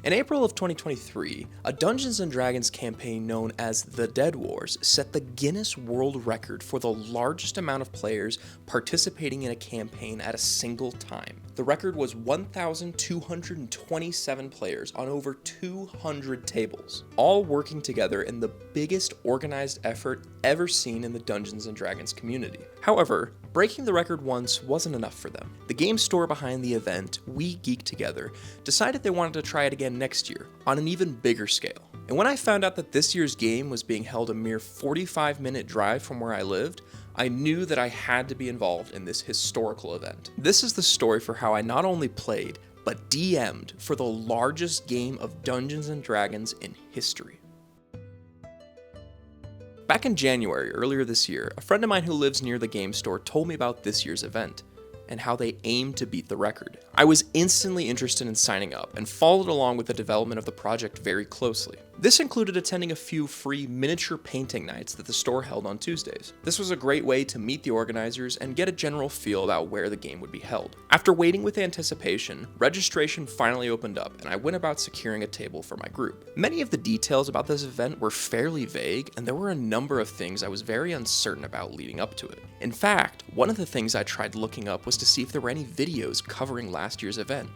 In April of 2023, a Dungeons & Dragons campaign known as The Dead Wars set the Guinness World Record for the largest amount of players participating in a campaign at a single time. The record was 1,227 players on over 200 tables, all working together in the biggest organized effort ever seen in the Dungeons & Dragons community. However, breaking the record once wasn't enough for them. The game store behind the event, WeGeekTogether, decided they wanted to try it again next year, on an even bigger scale. And when I found out that this year's game was being held a mere 45-minute drive from where I lived, I knew that I had to be involved in this historical event. This is the story for how I not only played, but DM'd for the largest game of Dungeons & Dragons in history. Back in January, earlier this year, a friend of mine who lives near the game store told me about this year's event, and how they aim to beat the record. I was instantly interested in signing up and followed along with the development of the project very closely. This included attending a few free miniature painting nights that the store held on Tuesdays. This was a great way to meet the organizers and get a general feel about where the game would be held. After waiting with anticipation, registration finally opened up and I went about securing a table for my group. Many of the details about this event were fairly vague, and there were a number of things I was very uncertain about leading up to it. In fact, one of the things I tried looking up was to see if there were any videos covering last year's event,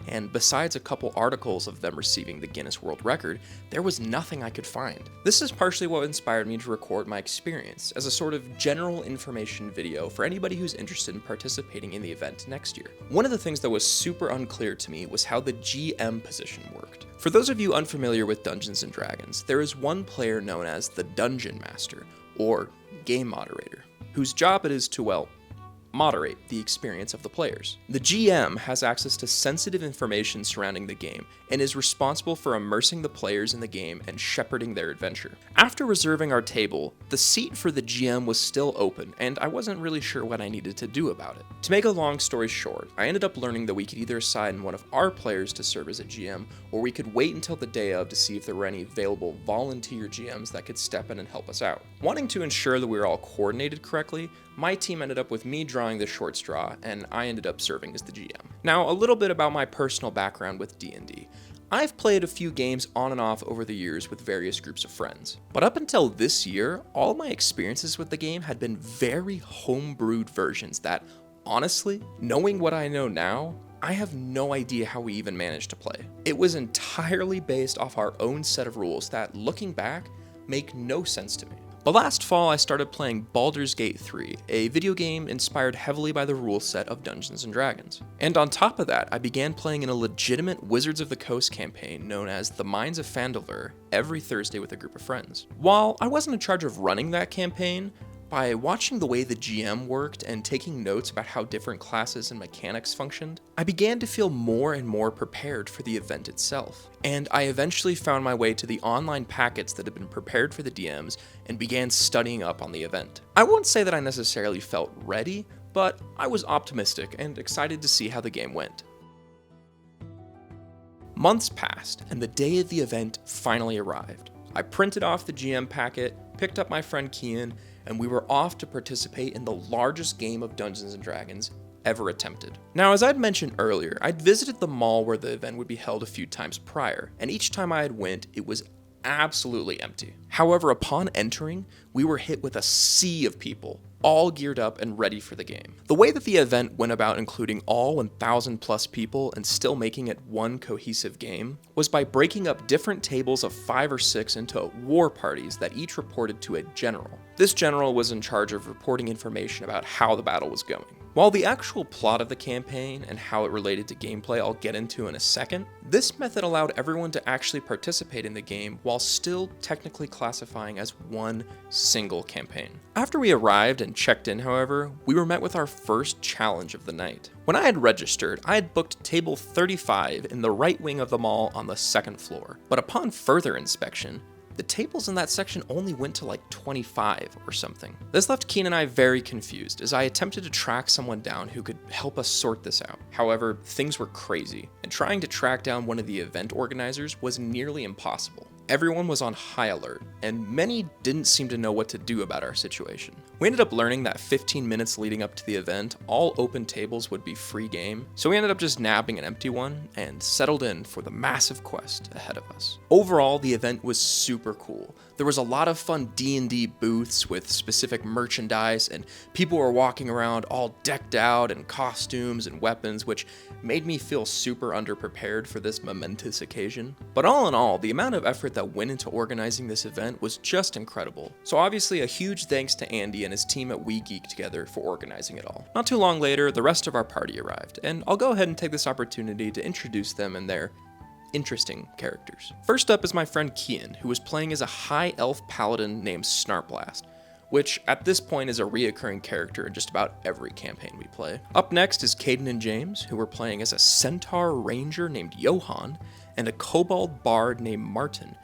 and besides a couple articles of them receiving the Guinness World Record, there was nothing I could find. This is partially what inspired me to record my experience as a sort of general information video for anybody who's interested in participating in the event next year. One of the things that was super unclear to me was how the GM position worked. For those of you unfamiliar with Dungeons & Dragons, there is one player known as the Dungeon Master, or Game Moderator, whose job it is to, well, moderate the experience of the players. The GM has access to sensitive information surrounding the game and is responsible for immersing the players in the game and shepherding their adventure. After reserving our table, the seat for the GM was still open and I wasn't really sure what I needed to do about it. To make a long story short, I ended up learning that we could either assign one of our players to serve as a GM, or we could wait until the day of to see if there were any available volunteer GMs that could step in and help us out. Wanting to ensure that we were all coordinated correctly, my team ended up with me drawing the short straw, and I ended up serving as the GM. Now, a little bit about my personal background with D&D. I've played a few games on and off over the years with various groups of friends, but up until this year, all my experiences with the game had been very homebrewed versions that, honestly, knowing what I know now, I have no idea how we even managed to play. It was entirely based off our own set of rules that, looking back, make no sense to me. But last fall, I started playing Baldur's Gate 3, a video game inspired heavily by the rule set of Dungeons & Dragons. And on top of that, I began playing in a legitimate Wizards of the Coast campaign known as The Mines of Phandelver every Thursday with a group of friends. While I wasn't in charge of running that campaign, by watching the way the GM worked and taking notes about how different classes and mechanics functioned, I began to feel more and more prepared for the event itself. And I eventually found my way to the online packets that had been prepared for the DMs and began studying up on the event. I won't say that I necessarily felt ready, but I was optimistic and excited to see how the game went. Months passed, and the day of the event finally arrived. I printed off the GM packet, picked up my friend Kian, and we were off to participate in the largest game of Dungeons & Dragons ever attempted. Now, as I'd mentioned earlier, I'd visited the mall where the event would be held a few times prior, and each time I had went, it was absolutely empty. However, upon entering, we were hit with a sea of people, all geared up and ready for the game. The way that the event went about including all 1,000 plus people and still making it one cohesive game was by breaking up different tables of 5 or 6 into war parties that each reported to a general. This general was in charge of reporting information about how the battle was going. While the actual plot of the campaign and how it related to gameplay I'll get into in a second, this method allowed everyone to actually participate in the game while still technically classifying as one single campaign. After we arrived and checked in, however, we were met with our first challenge of the night. When I had registered, I had booked table 35 in the right wing of the mall on the second floor, but upon further inspection, the tables in that section only went to like 25 or something. This left Keen and I very confused as I attempted to track someone down who could help us sort this out. However, things were crazy, and trying to track down one of the event organizers was nearly impossible. everyone was on high alert, and many didn't seem to know what to do about our situation. We ended up learning that 15 minutes leading up to the event, all open tables would be free game, so we ended up just nabbing an empty one and settled in for the massive quest ahead of us. Overall, the event was super cool. There was a lot of fun D&D booths with specific merchandise, and people were walking around all decked out in costumes and weapons, which made me feel super underprepared for this momentous occasion. But all in all, the amount of effort that went into organizing this event was just incredible. So obviously a huge thanks to Andy and his team at WeGeekTogether for organizing it all. Not too long later, the rest of our party arrived, and I'll go ahead and take this opportunity to introduce them and their interesting characters. First up is my friend Kian, who was playing as a high elf paladin named Snartblast, which at this point is a reoccurring character in just about every campaign we play. Up next is Caden and James, who were playing as a centaur ranger named Johan and a kobold bard named Martin,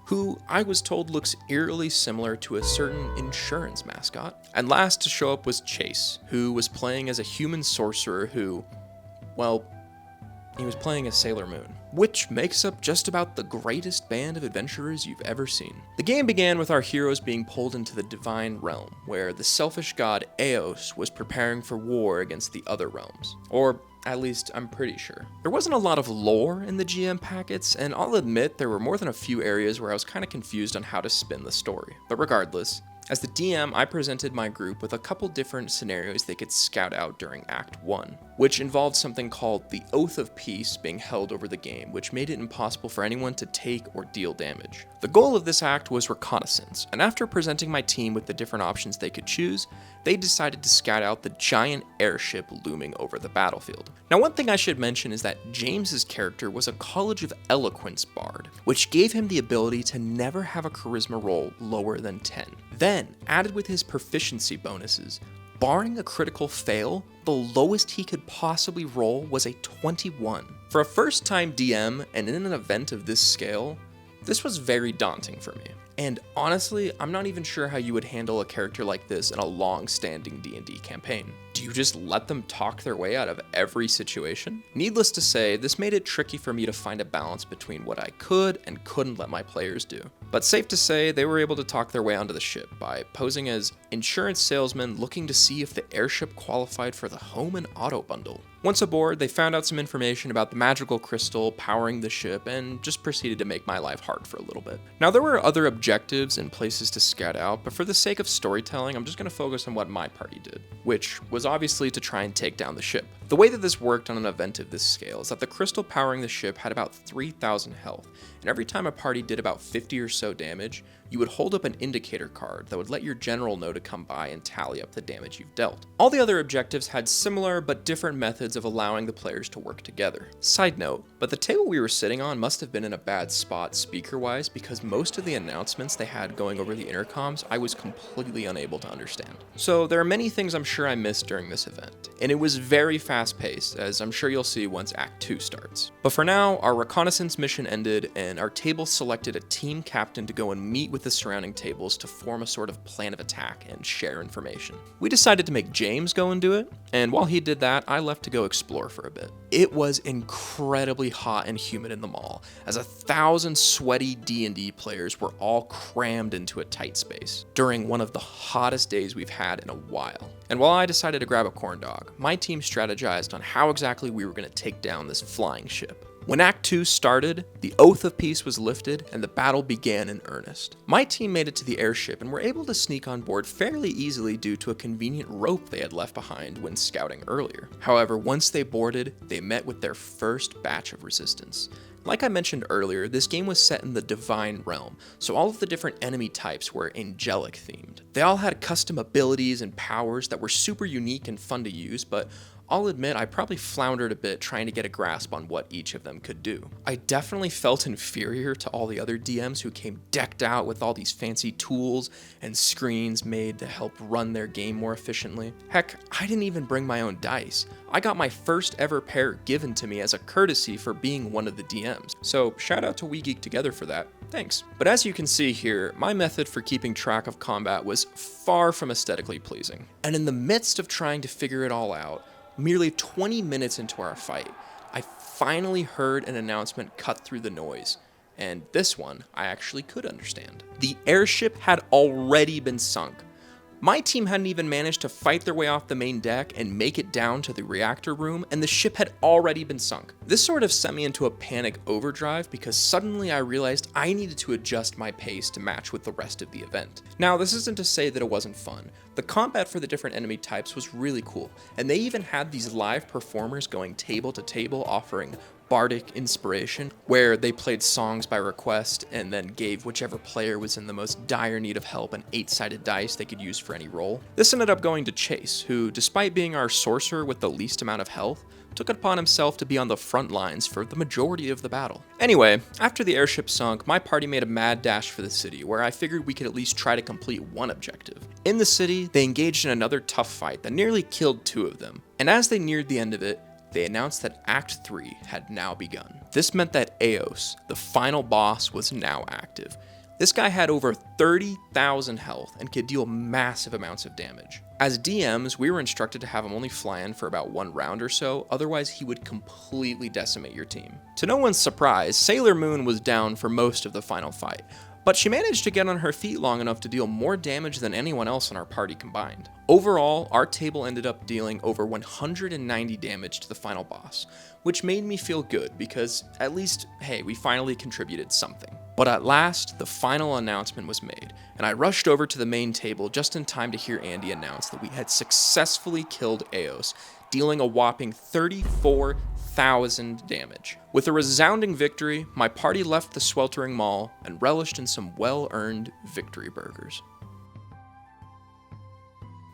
who I was told looks eerily similar to a certain insurance mascot. And last to show up was Chase, who was playing as a human sorcerer who, well, he was playing as Sailor Moon, which makes up just about the greatest band of adventurers you've ever seen. The game began with our heroes being pulled into the Divine Realm, where the selfish god Eos was preparing for war against the other realms. Or at least, I'm pretty sure. There wasn't a lot of lore in the GM packets, and I'll admit there were more than a few areas where I was kind of confused on how to spin the story. But regardless, as the DM, I presented my group with a couple different scenarios they could scout out during Act 1, which involved something called the Oath of Peace being held over the game, which made it impossible for anyone to take or deal damage. The goal of this act was Reconnaissance, and after presenting my team with the different options they could choose, they decided to scout out the giant airship looming over the battlefield. Now, one thing I should mention is that James's character was a College of Eloquence bard, which gave him the ability to never have a charisma roll lower than 10. Then, added with his proficiency bonuses, barring a critical fail, the lowest he could possibly roll was a 21. For a first-time DM and in an event of this scale, this was very daunting for me. And honestly, I'm not even sure how you would handle a character like this in a long-standing D&D campaign. Do you just let them talk their way out of every situation? Needless to say, this made it tricky for me to find a balance between what I could and couldn't let my players do. But safe to say, they were able to talk their way onto the ship by posing as insurance salesmen looking to see if the airship qualified for the home and auto bundle. Once aboard, they found out some information about the magical crystal powering the ship and just proceeded to make my life hard for a little bit. Now, there were other objectives and places to scout out, but for the sake of storytelling, I'm just going to focus on what my party did, which was obviously to try and take down the ship. The way that this worked on an event of this scale is that the crystal powering the ship had about 3,000 health, and every time a party did about 50 or so damage, you would hold up an indicator card that would let your general know to come by and tally up the damage you've dealt. All the other objectives had similar but different methods of allowing the players to work together. Side note, but the table we were sitting on must have been in a bad spot speaker-wise because most of the announcements they had going over the intercoms I was completely unable to understand. So there are many things I'm sure I missed during this event, and it was very fast-paced, as I'm sure you'll see once Act 2 starts. But for now, our reconnaissance mission ended, and our table selected a team captain to go and meet with the surrounding tables to form a sort of plan of attack and share information. We decided to make James go and do it, and while he did that, I left to go explore for a bit. It was incredibly hot and humid in the mall, as 1,000 sweaty D&D players were all crammed into a tight space during one of the hottest days we've had in a while. And while I decided to grab a corn dog, my team strategized on how exactly we were going to take down this flying ship. When Act 2 started, the Oath of Peace was lifted and the battle began in earnest. My team made it to the airship and were able to sneak on board fairly easily due to a convenient rope they had left behind when scouting earlier. However, once they boarded, they met with their first batch of resistance. Like I mentioned earlier, this game was set in the Divine Realm, so all of the different enemy types were angelic themed. They all had custom abilities and powers that were super unique and fun to use, but I'll admit I probably floundered a bit trying to get a grasp on what each of them could do. I definitely felt inferior to all the other DMs who came decked out with all these fancy tools and screens made to help run their game more efficiently. Heck, I didn't even bring my own dice. I got my first ever pair given to me as a courtesy for being one of the DMs. So shout out to WeGeekTogether for that. Thanks. But as you can see here, my method for keeping track of combat was far from aesthetically pleasing. And in the midst of trying to figure it all out, merely 20 minutes into our fight, I finally heard an announcement cut through the noise, and this one I actually could understand. The airship had already been sunk. My team hadn't even managed to fight their way off the main deck and make it down to the reactor room, and the ship had already been sunk. This sort of sent me into a panic overdrive because suddenly I realized I needed to adjust my pace to match with the rest of the event. Now, this isn't to say that it wasn't fun. The combat for the different enemy types was really cool, and they even had these live performers going table to table offering bardic inspiration, where they played songs by request and then gave whichever player was in the most dire need of help an 8-sided dice they could use for any roll. This ended up going to Chase, who, despite being our sorcerer with the least amount of health, took it upon himself to be on the front lines for the majority of the battle. Anyway, after the airship sunk, my party made a mad dash for the city, where I figured we could at least try to complete one objective. In the city, they engaged in another tough fight that nearly killed 2 of them, and as they neared the end of it, they announced that Act 3 had now begun. This meant that Eos, the final boss, was now active. This guy had over 30,000 health and could deal massive amounts of damage. As DMs, we were instructed to have him only fly in for about 1 round or so, otherwise he would completely decimate your team. To no one's surprise, Sailor Moon was down for most of the final fight, but she managed to get on her feet long enough to deal more damage than anyone else in our party combined. Overall, our table ended up dealing over 190 damage to the final boss, which made me feel good because at least, hey, we finally contributed something. But at last, the final announcement was made, and I rushed over to the main table just in time to hear Andy announce that we had successfully killed Eos, dealing a whopping 34,000 damage. With a resounding victory, my party left the sweltering mall and relished in some well-earned victory burgers.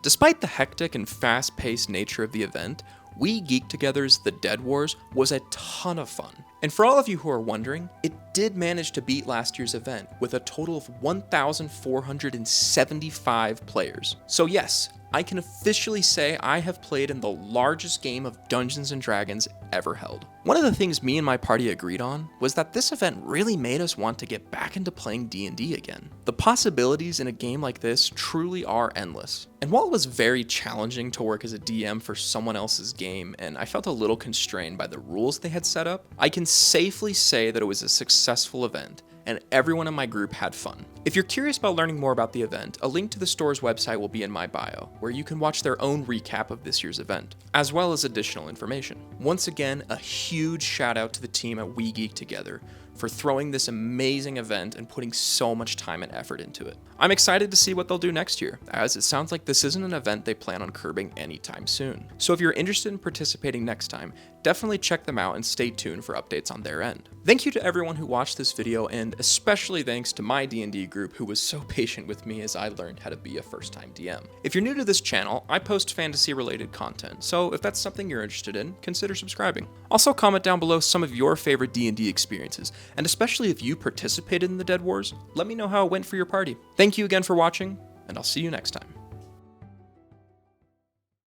Despite the hectic and fast-paced nature of the event, WeGeekTogether's The Dead Wars was a ton of fun. And for all of you who are wondering, it did manage to beat last year's event with a total of 1,475 players. So yes, I can officially say I have played in the largest game of Dungeons & Dragons ever held. One of the things me and my party agreed on was that this event really made us want to get back into playing D&D again. The possibilities in a game like this truly are endless. And while it was very challenging to work as a DM for someone else's game, and I felt a little constrained by the rules they had set up, I can safely say that it was a successful event, and everyone in my group had fun. If you're curious about learning more about the event, a link to the store's website will be in my bio, where you can watch their own recap of this year's event, as well as additional information. Once again, a huge shout out to the team at WeGeekTogether for throwing this amazing event and putting so much time and effort into it. I'm excited to see what they'll do next year, as it sounds like this isn't an event they plan on curbing anytime soon. So if you're interested in participating next time, definitely check them out and stay tuned for updates on their end. Thank you to everyone who watched this video, and especially thanks to my D&D group who was so patient with me as I learned how to be a first-time DM. If you're new to this channel, I post fantasy-related content, so if that's something you're interested in, consider subscribing. Also comment down below some of your favorite D&D experiences, and especially if you participated in the Dead Wars, let me know how it went for your party. Thank you again for watching, and I'll see you next time.